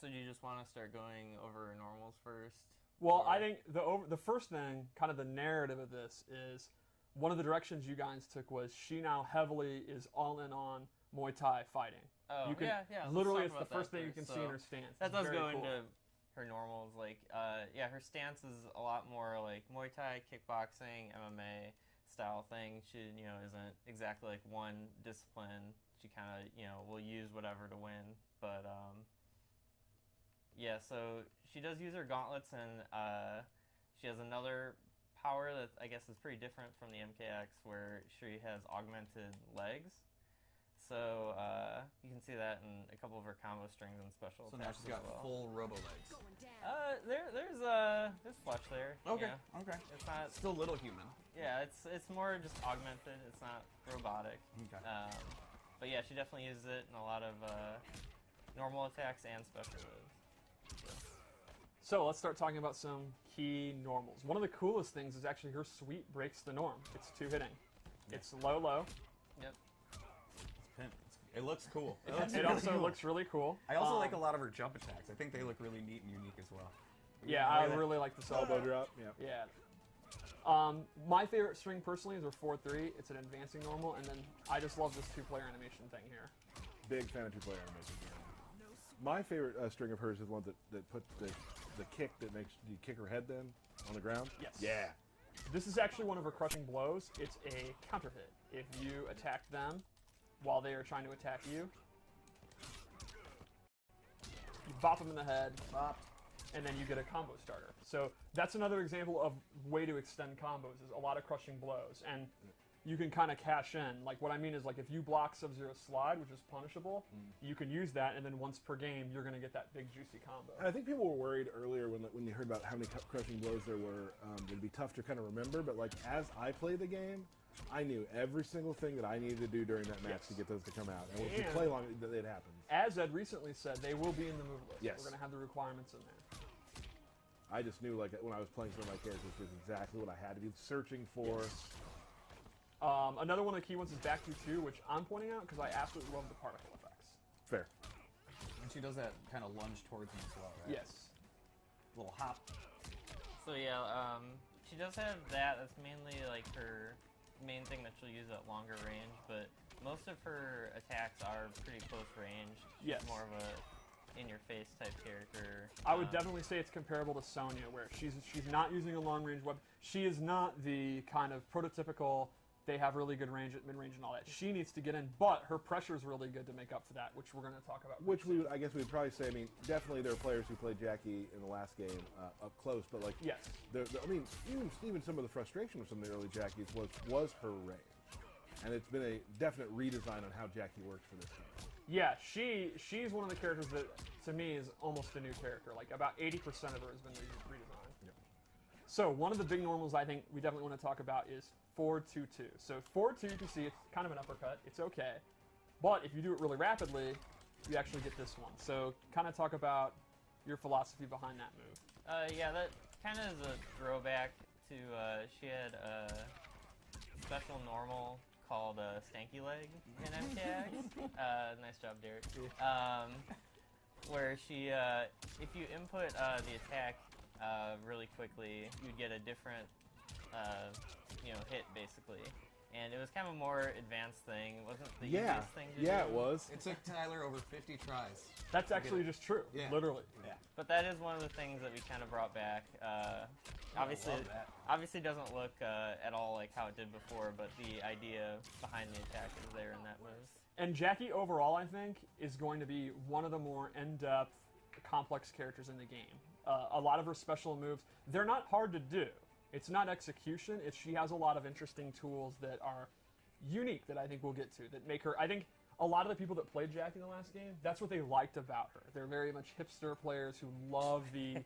So do you just want to start going over normals first? Well, I think the first thing, kind of the narrative of this, is one of the directions you guys took was she now heavily is all in on Muay Thai fighting. Oh, you can, yeah. Literally, it's the first thing you can see in her stance. That does go cool. into her normals. Like, her stance is a lot more like Muay Thai, kickboxing, MMA style thing. She, isn't exactly like one discipline. She kind of, will use whatever to win. But, so she does use her gauntlets, and she has another power that I guess is pretty different from the MKX, where she has augmented legs. So you can see that in a couple of her combo strings and special attacks. So now she's got full robo legs. There's flesh there. Okay, okay. It's not still little human. Yeah, it's more just augmented. It's not robotic. Okay. But yeah, she definitely uses it in a lot of normal attacks and special moves. So let's start talking about some key normals. One of the coolest things is actually her sweep breaks the norm. It's 2-hitting. Yeah. It's low. Yep. It looks cool. It also looks really cool. I also like a lot of her jump attacks. I think they look really neat and unique as well. Yeah, I really like the elbow drop. Yeah. My favorite string personally is her 4-3. It's an advancing normal, and then I just love this 2-player animation thing here. Big fan of 2-player animation. My favorite string of hers is the one that puts the kick that makes you kick her head then on the ground. Yes. Yeah. This is actually one of her crushing blows. It's a counter hit. If you attack them while they are trying to attack you, you bop them in the head, and then you get a combo starter. So that's another example of way to extend combos, is a lot of crushing blows. And you can kind of cash in. Like, what I mean is, like, if you block Sub-Zero's slide, which is punishable, you can use that, and then once per game, you're going to get that big, juicy combo. And I think people were worried earlier when you heard about how many crushing blows there were. It'd be tough to kind of remember, but, like, as I played the game, I knew every single thing that I needed to do during that match to get those to come out. And if you play long, it happens. As Ed recently said, they will be in the move list. Yes. We're going to have the requirements in there. I just knew, like, when I was playing some of my characters, this is exactly what I had to be searching for. Yes. Another one of the key ones is back to 2, which I'm pointing out because I absolutely love the particle effects. Fair. And she does that kind of lunge towards him as well, right? Yes. Little hop. So yeah, she does have that. That's mainly like her main thing that she'll use at longer range, but most of her attacks are pretty close range. She's more of a in-your-face type character. I would definitely say it's comparable to Sonya, where she's not using a long-range weapon. She is not the kind of prototypical, they have really good range at mid-range and all that. She needs to get in, but her pressure is really good to make up for that, which we're going to talk about. Which I guess we'd probably say, I mean, definitely there are players who played Jacqui in the last game up close, but like, yes. I mean, even some of the frustration with some of the early Jacquies was her range. And it's been a definite redesign on how Jacqui works for this game. Yeah, she's one of the characters that, to me, is almost a new character. Like, about 80% of her has been redesigned. Yep. So, one of the big normals I think we definitely want to talk about is 4-2-2. So, 4-2, you can see it's kind of an uppercut. It's okay. But if you do it really rapidly, you actually get this one. So, kind of talk about your philosophy behind that move. Yeah, that kind of is a throwback to, she had a special normal called Stanky Leg in MKX. Nice job, Derek. Where she, if you input the attack really quickly, you'd get a different, hit basically. And it was kind of a more advanced thing. It wasn't the easiest thing to do. Yeah, it was. It took Tyler over 50 tries. That's actually just true. Yeah. Literally. Yeah. But that is one of the things that we kind of brought back. Obviously doesn't look at all like how it did before, but the idea behind the attack is there in that move. And Jacqui overall, I think, is going to be one of the more in-depth, complex characters in the game. A lot of her special moves, they're not hard to do. It's not execution, she has a lot of interesting tools that are unique that I think we'll get to, that make her, I think a lot of the people that played Jacqui in the last game, that's what they liked about her. They're very much hipster players who love the,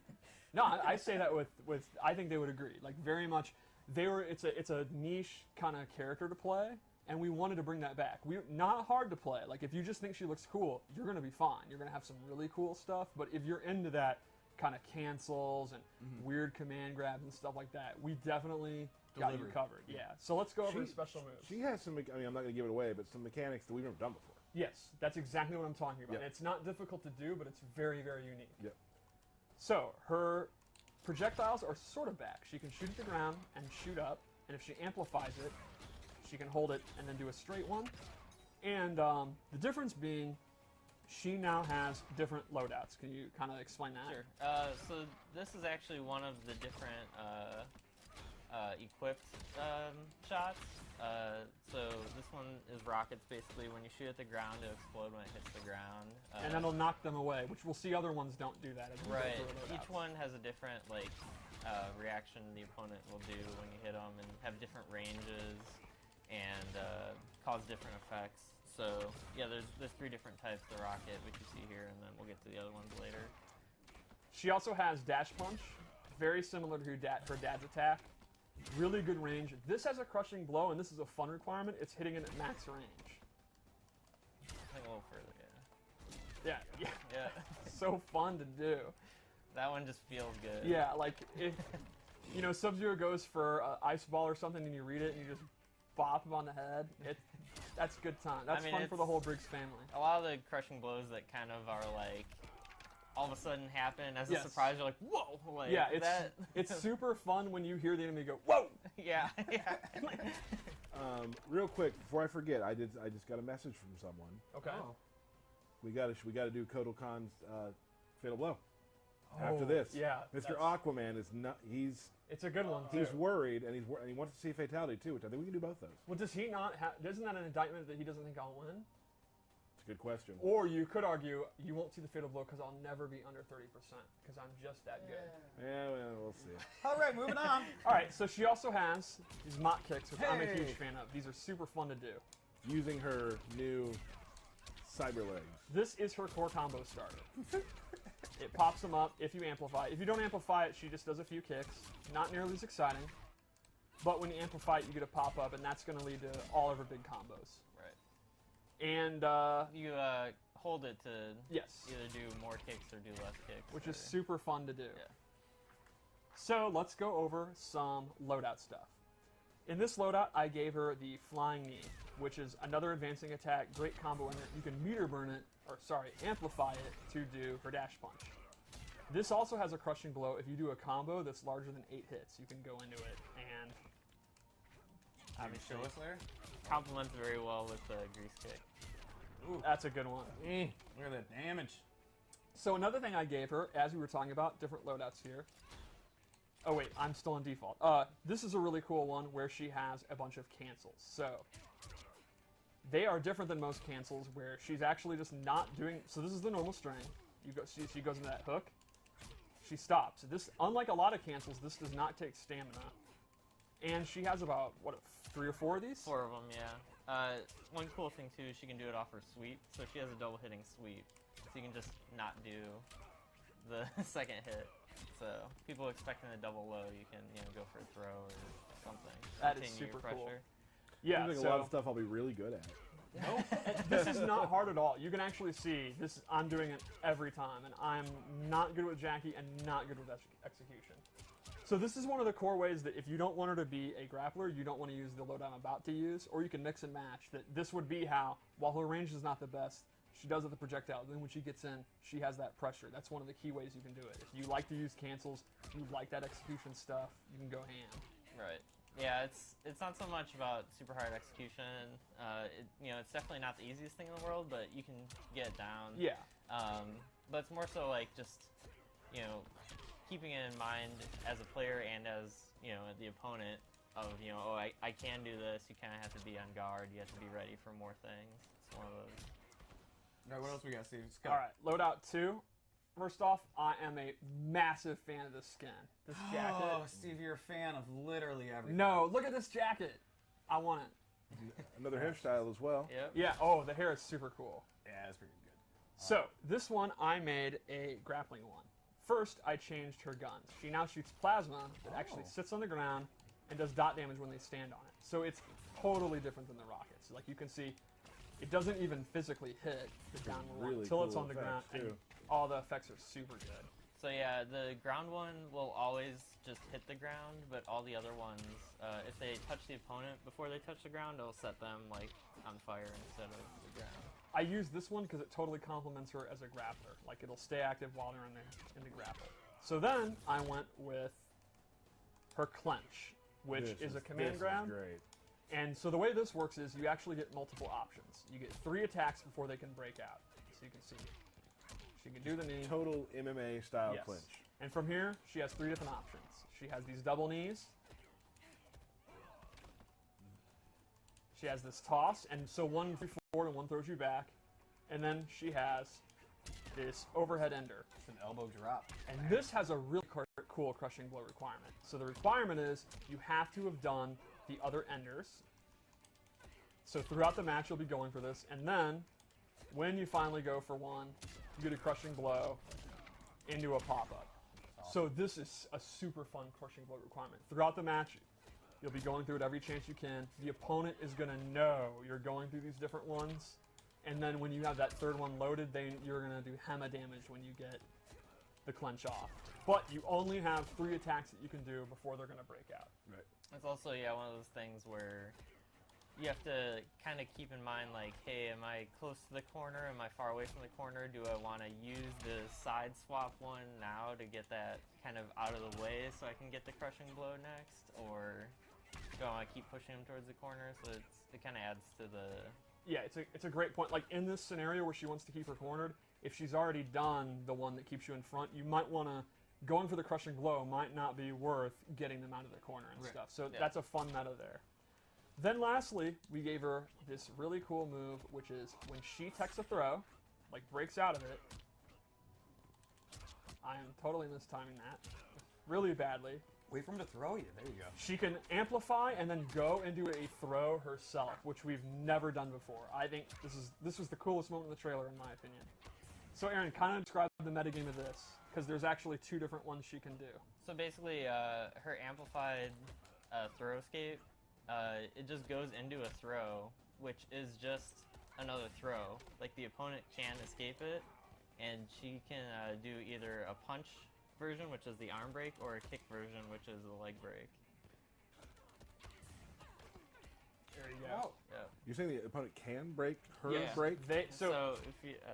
no, I say that with, I think they would agree, like very much, it's a niche kind of character to play, and we wanted to bring that back. Not hard to play, like if you just think she looks cool, you're going to be fine. You're going to have some really cool stuff, but if you're into that, kind of cancels and weird command grabs and stuff like that, we definitely got you covered. Yeah. So let's go over special moves. She has some, I mean, I'm not going to give it away, but some mechanics that we've never done before. Yes, that's exactly what I'm talking about. Yep. And it's not difficult to do, but it's very, very unique. Yep. So, her projectiles are sort of back. She can shoot at the ground and shoot up, and if she amplifies it, she can hold it and then do a straight one. And the difference being, she now has different loadouts. Can you kind of explain that? Sure. So this is actually one of the different equipped shots. So this one is rockets. Basically, when you shoot at the ground, it'll explode when it hits the ground. And then it'll knock them away, which we'll see other ones don't do that. As we go Right. through our loadouts. Each one has a different reaction the opponent will do when you hit them, and have different ranges and cause different effects. So yeah, there's 3 different types of rocket, which you see here, and then we'll get to the other ones later. She also has dash punch, very similar to her dad's attack. Really good range. This has a crushing blow, and this is a fun requirement. It's hitting it at max range. I think a little further, yeah. Yeah. Yeah. So fun to do. That one just feels good. Yeah, like if Sub-Zero goes for an ice ball or something, and you read it and you just bop him on the head. That's a good time. That's fun for the whole Briggs family. A lot of the crushing blows that kind of are like all of a sudden happen as a Yes. surprise. You're like, whoa! Like, Yeah, that. it's super fun when you hear the enemy go, whoa! Yeah. Real quick, before I forget, I just got a message from someone. Okay. Oh. We got to do Kotal Kahn's Fatal Blow. After this, Yeah. Mr. Aquaman is not. It's a good one, too. He's worried, and he wants to see Fatality too, which I think we can do both those. Well, does he not have... Isn't that an indictment that he doesn't think I'll win? It's a good question. Or you could argue, you won't see the Fatal Blow because I'll never be under 30%, because I'm just that good. Yeah, well, we'll see. All right, moving on. All right, so she also has these mott kicks, which I'm a Hey. huge fan of. These are super fun to do. Using her new cyber legs. This is her core combo starter. It pops them up if you amplify. If you don't amplify it, she just does a few kicks. Not nearly as exciting. But when you amplify it, you get a pop-up, and that's going to lead to all of her big combos. Right. And, You hold it to yes, either do more kicks or do less kicks. which or, is super fun to do. Yeah. So let's go over some loadout stuff. In this loadout, I gave her the Flying Knee, which is another advancing attack, great combo in it. You can meter burn it, amplify it to do her dash punch. This also has a crushing blow. If you do a combo that's larger than 8 hits, you can go into it and obviously Show us there. complements very well with the grease kick. Ooh. that's a good one. Look at that damage. So another thing I gave her, as we were talking about, different loadouts here. Oh wait, I'm still in default. This is a really cool one where she has a bunch of cancels. So they are different than most cancels, where she's actually just not doing. So this is the normal string. She goes into that hook. She stops. This, unlike a lot of cancels, this does not take stamina. And she has about 3 or 4 of these. 4 of them, yeah. One cool thing too, she can do it off her sweep, so she has a double hitting sweep, so you can just not do the second hit. So people expecting a double low, you can go for a throw or something. That is Continue your super cool. pressure. Yeah. Seems like So a lot of stuff I'll be really good at. this is not hard at all. You can actually see this. I'm doing it every time, and I'm not good with Jacqui and not good with execution. So this is one of the core ways that if you don't want her to be a grappler, you don't want to use the loadout I'm about to use, or you can mix and match. That this would be how, while her range is not the best, she does with the projectile. Then when she gets in, she has that pressure. That's one of the key ways you can do it. If you like to use cancels, you like that execution stuff, you can go ham. Right. Yeah, it's not so much about super hard execution. It's definitely not the easiest thing in the world, but you can get it down. Yeah. But it's more so like just, keeping it in mind as a player and as, the opponent of, I can do this. You kind of have to be on guard. You have to be ready for more things. It's one of those. All right, what else we got, Steve? Let's go. All right, loadout 2. First off, I am a massive fan of this skin. This jacket. Oh, Steve, you're a fan of literally everything. No, look at this jacket. I want it. Another hairstyle as well. Yep. Yeah, oh, the hair is super cool. Yeah, that's pretty good. So, this one, I made a grappling one. First, I changed her guns. She now shoots plasma that actually sits on the ground and does dot damage when they stand on it. So it's totally different than the rockets. Like you can see, it doesn't even physically hit the downward one Really until it's cool on the ground, effects, and too. all the effects are super good. So yeah, the ground one will always just hit the ground, but all the other ones, if they touch the opponent before they touch the ground, it'll set them like on fire instead of the ground. I use this one because it totally complements her as a grappler. Like, it'll stay active while they're in the grapple. So then I went with her clench, which is a command grab. Great. And so the way this works is you actually get multiple options. You get 3 attacks before they can break out. So you can see. She can do the knee. Total MMA style Yes. clinch. And from here, she has 3 different options. She has these double knees. She has this toss, and so one throws you forward and one throws you back. And then she has this overhead ender. It's an elbow drop. And this has a really cool crushing blow requirement. So the requirement is you have to have done the other enders. So throughout the match, you'll be going for this. And then, when you finally go for one, you get a crushing blow into a pop-up. So this is a super fun crushing blow requirement. Throughout the match, you'll be going through it every chance you can. The opponent is going to know you're going through these different ones. And then when you have that third one loaded, then you're going to do hema damage when you get the clench off. But you only have 3 attacks that you can do before they're going to break out. Right. It's also, one of those things where you have to kind of keep in mind, like, hey, am I close to the corner? Am I far away from the corner? Do I want to use the side swap one now to get that kind of out of the way so I can get the crushing blow next? Or do I want to keep pushing him towards the corner? So it kind of adds to the... Yeah, it's a great point. Like, in this scenario where she wants to keep her cornered, if she's already done the one that keeps you in front, you might want to... Going for the crushing blow might not be worth getting them out of the corner and stuff. So that's a fun meta there. Then lastly, we gave her this really cool move, which is when she techs a throw, like breaks out of it. I am totally mistiming that really badly. Wait for him to throw you. There you go. She can amplify and then go and do a throw herself, which we've never done before. I think this was the coolest moment in the trailer, in my opinion. So Aaron, kind of describe the metagame of this, because there's actually 2 different ones she can do. So basically, her amplified throw escape, it just goes into a throw, which is just another throw. Like, the opponent can escape it, and she can do either a punch version, which is the arm break, or a kick version, which is the leg break. There you go. Yeah. You're saying the opponent can break her Yeah. break? So if you, I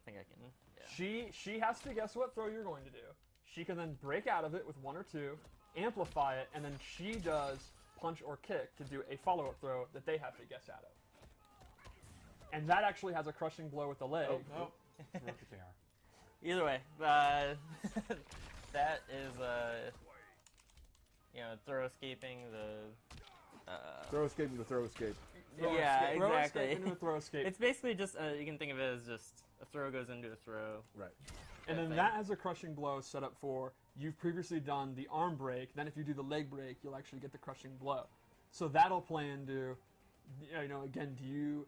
think I can. Yeah. She has to guess what throw you're going to do. She can then break out of it with 1 or 2, amplify it, and then she does punch or kick to do a follow-up throw that they have to guess out of. And that actually has a crushing blow with the leg. Oh, broke the camera. Either way, that is throw escaping the. Throw escape into throw escape. Yeah, Throw exactly. escape into a throw escape. It's basically just you can think of it as just a throw goes into a throw. Right. And then thing. that has a crushing blow set up for you've previously done the arm break. Then if you do the leg break, you'll actually get the crushing blow. So that'll play into, again,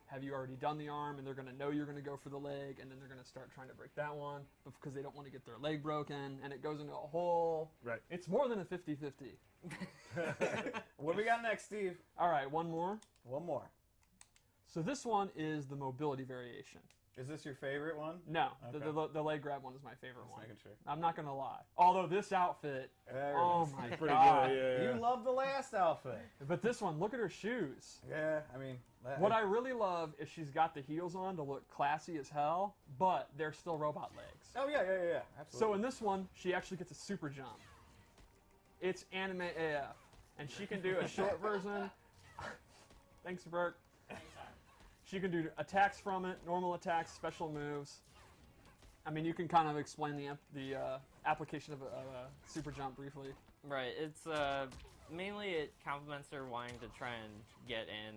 have you already done the arm, and they're going to know you're going to go for the leg, and then they're going to start trying to break that one because they don't want to get their leg broken, and it goes into a whole. Right. It's more than a 50-50. What do we got next, Steve? All right, one more. One more. So this one is the mobility variation. Is this your favorite one? No, Okay. the leg grab one is my favorite Just one. making sure. I'm not going to lie. Although this outfit, There oh it is. my Pretty god. good, yeah. You love the last outfit. But this one, look at her shoes. Yeah, I mean... What I really love is she's got the heels on to look classy as hell, but they're still robot legs. Oh, yeah, absolutely. So in this one, she actually gets a super jump. It's anime AF. And she can do a short version. Thanks, Bert. She can do attacks from it, normal attacks, special moves. I mean, you can kind of explain the application of a super jump briefly. Right. It's mainly it complements her wanting to try and get in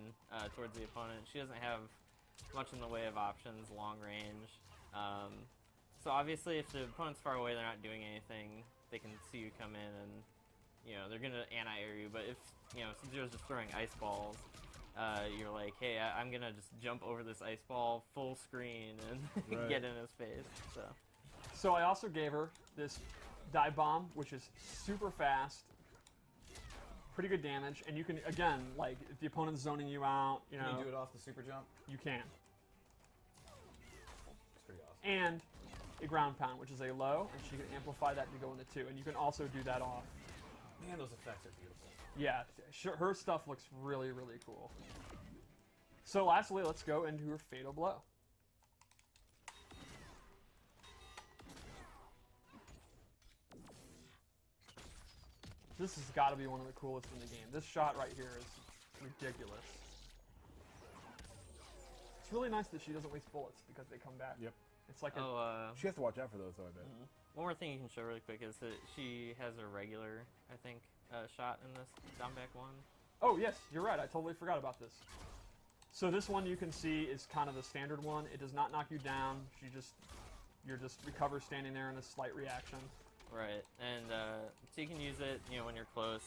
towards the opponent. She doesn't have much in the way of options, long range. So obviously, if the opponent's far away, they're not doing anything. They can see you come in, and they're gonna anti-air you. But if Sub-Zero's just throwing ice balls, you're like, hey, I'm gonna just jump over this ice ball full screen and Right. get in his face. So I also gave her this dive bomb, which is super fast, pretty good damage, and you can, again, like, if the opponent's zoning you out, Can you do it off the super jump? you can. It's pretty awesome. And a ground pound, which is a low, and she can amplify that to go into 2, and you can also do that off. Man, those effects are beautiful. Yeah, her stuff looks really, really cool. So lastly, let's go into her Fatal Blow. This has got to be one of the coolest in the game. This shot right here is ridiculous. It's really nice that she doesn't waste bullets because they come back. Yep. It's like She has to watch out for those, though, I bet. One more thing you can show really quick is that she has a regular, I think, shot in this down back one. Oh, yes, you're right. I totally forgot about this. So this one you can see is kind of the standard one. It does not knock you down. You're just recover standing there in a slight reaction. Right, and so you can use it, when you're close.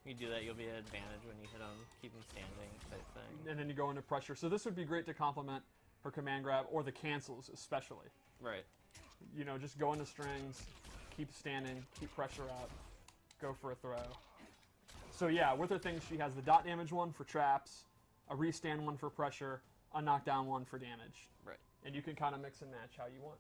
You do that, you'll be at advantage when you hit them, keep them standing, type thing. And then you go into pressure. So this would be great to complement her command grab or the cancels especially. Right. Just go into strings, keep standing, keep pressure up, go for a throw. So yeah, with her things, she has the dot damage one for traps, a restand one for pressure, a knockdown one for damage. Right. And you can kind of mix and match how you want.